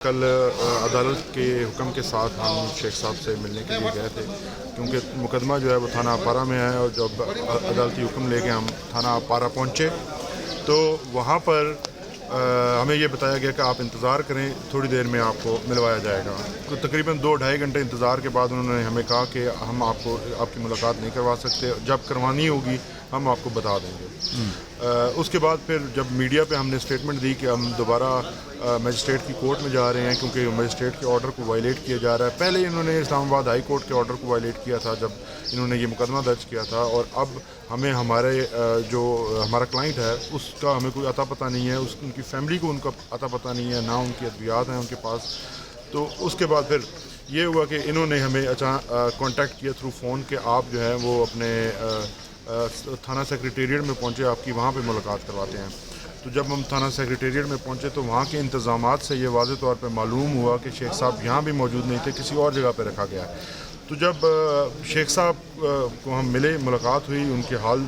کل عدالت کے حکم کے ساتھ ہم شیخ صاحب سے ملنے کے لیے گئے تھے، کیونکہ مقدمہ جو ہے وہ تھانہ اپارہ میں ہے، اور جب عدالتی حکم لے کے ہم تھانہ اپارہ پہنچے تو وہاں پر ہمیں یہ بتایا گیا کہ آپ انتظار کریں، تھوڑی دیر میں آپ کو ملوایا جائے گا۔ تو تقریباً 2-2.5 گھنٹے انتظار کے بعد انہوں نے ہمیں کہا کہ ہم آپ کی ملاقات نہیں کروا سکتے، جب کروانی ہوگی ہم آپ کو بتا دیں گے۔ اس کے بعد پھر جب میڈیا پہ ہم نے اسٹیٹمنٹ دی کہ ہم دوبارہ مجسٹریٹ کی کورٹ میں جا رہے ہیں، کیونکہ مجسٹریٹ کے آرڈر کو وائلیٹ کیا جا رہا ہے۔ پہلے انہوں نے اسلام آباد ہائی کورٹ کے آرڈر کو وائلیٹ کیا تھا جب انہوں نے یہ مقدمہ درج کیا تھا، اور اب ہمیں ہمارا کلائنٹ ہے اس کا ہمیں کوئی اتا پتہ نہیں ہے، ان کی فیملی کو ان کا اتا پتہ نہیں ہے، نہ ان کی ادویات ہیں ان کے پاس۔ تو اس کے بعد پھر یہ ہوا کہ انہوں نے ہمیں کانٹیکٹ کیا تھرو فون کہ آپ جو ہے وہ اپنے تھانہ سیکریٹریٹ میں پہنچے، آپ کی وہاں پہ ملاقات کرواتے ہیں۔ تو جب ہم تھانہ سیکریٹریٹ میں پہنچے تو وہاں کے انتظامات سے یہ واضح طور پہ معلوم ہوا کہ شیخ صاحب یہاں بھی موجود نہیں تھے، کسی اور جگہ پہ رکھا گیا ہے۔ تو جب شیخ صاحب کو ہم ملے، ملاقات ہوئی، ان کے حال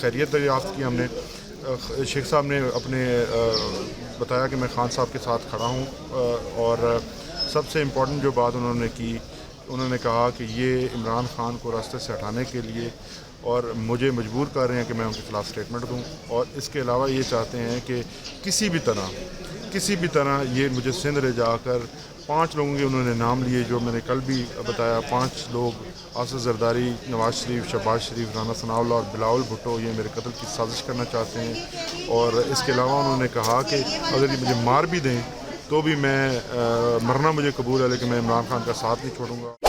خیریت دریافت کی ہم نے۔ شیخ صاحب نے اپنے بتایا کہ میں خان صاحب کے ساتھ کھڑا ہوں، اور سب سے امپورٹنٹ جو بات انہوں نے کی، انہوں نے کہا کہ یہ عمران خان کو راستے سے ہٹانے کے لیے اور مجھے مجبور کر رہے ہیں کہ میں ان کے خلاف اسٹیٹمنٹ دوں، اور اس کے علاوہ یہ چاہتے ہیں کہ کسی بھی طرح یہ مجھے سندھ لے جا کر 5 لوگوں کے انہوں نے نام لیے، جو میں نے کل بھی بتایا، 5 لوگ آصف زرداری، نواز شریف، شہباز شریف، رانا ثناء اللہ اور بلاول بھٹو، یہ میرے قتل کی سازش کرنا چاہتے ہیں۔ اور اس کے علاوہ انہوں نے کہا کہ اگر یہ مجھے مار بھی دیں تو بھی میں مرنا مجھے قبول ہے، لیکن میں عمران خان کا ساتھ نہیں چھوڑوں گا۔